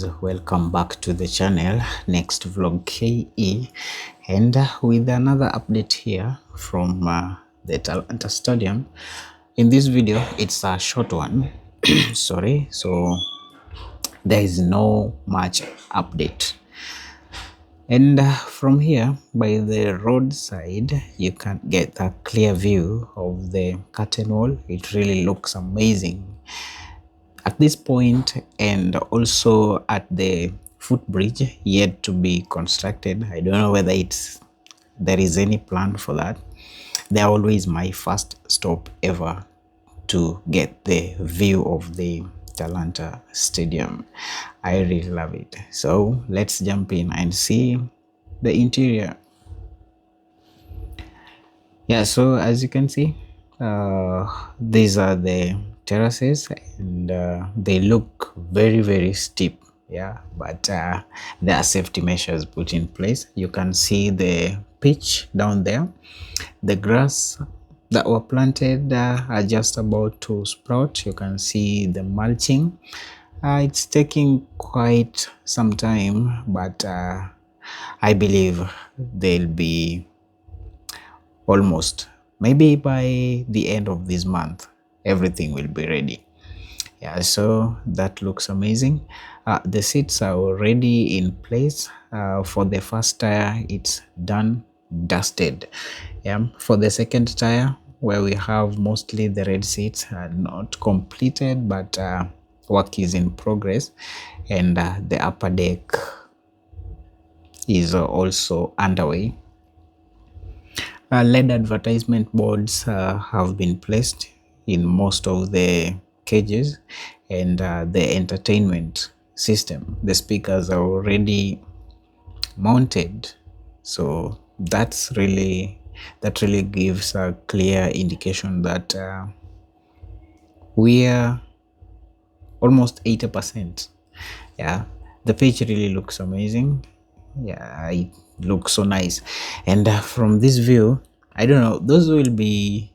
guys, welcome back to the channel. Next vlog KE, and with another update here from the Talanta Stadium. In this video, it's a short one. Sorry, so there is no much update. And from here, by the roadside, you can get a clear view of the curtain wall. It really looks amazing at this point, and also at the footbridge yet to be constructed. I don't know whether there is any plan for that. They're always my first stop ever to get the view of the Talanta Stadium. I really love it. So let's jump in and see the interior. Yeah, so as you can see, these are the terraces, and they look very steep. Yeah, but there are safety measures put in place. You can see the pitch down there. The grass that were planted are just about to sprout. You can see the mulching. It's taking quite some time, but I believe they'll be almost, maybe by the end of this month, everything will be ready. Yeah, so that looks amazing. The seats are already in place. For the first tire, it's done, dusted. Yeah, for the second tire, where we have mostly the red seats, are not completed, but work is in progress. And the upper deck is also underway. LED advertisement boards have been placed in most of the cages, and the entertainment system, the speakers are already mounted. So that really gives a clear indication that we are almost 80%. Yeah, the pitch really looks amazing. Yeah, it looks so nice. And from this view, I don't know, those will be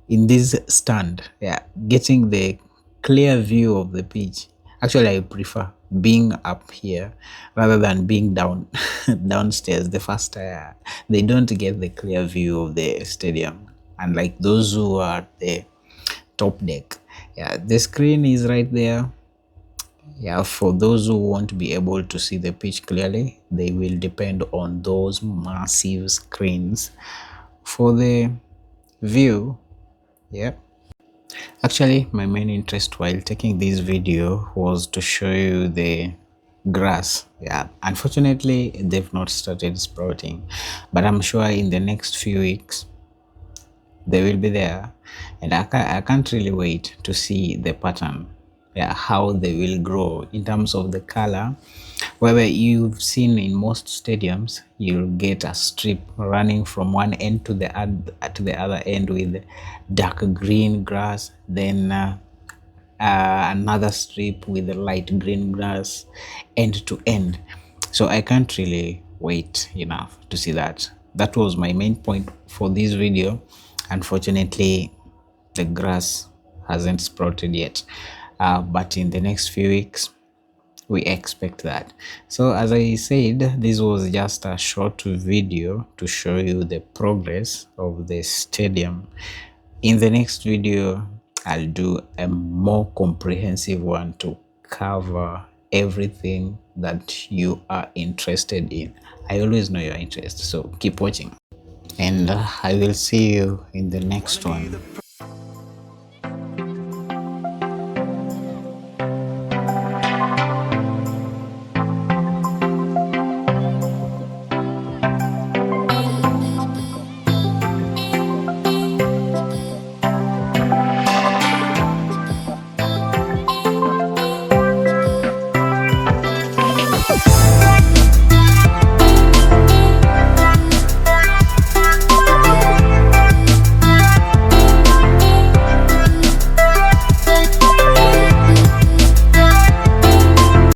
in this stand, yeah, getting the clear view of the pitch. Actually, I prefer being up here rather than being downstairs. The first they don't get the clear view of the stadium, unlike those who are at the top deck. Yeah, the screen is right there. Yeah, for those who won't be able to see the pitch clearly, they will depend on those massive screens for the view. Yeah, actually my main interest while taking this video was to show you the grass. Yeah, unfortunately they've not started sprouting, but I'm sure in the next few weeks they will be there, and I can't really wait to see the pattern. Yeah, how they will grow in terms of the color. Where you've seen in most stadiums, you'll get a strip running from one end to the other end with dark green grass, then another strip with the light green grass end to end. So I can't really wait enough to see that. That was my main point for this video. Unfortunately, the grass hasn't sprouted yet, but in the next few weeks we expect that. So as I said, this was just a short video to show you the progress of the stadium. In the next video, I'll do a more comprehensive one to cover everything that you are interested in. I always know your interest, so keep watching, and I will see you in the next one.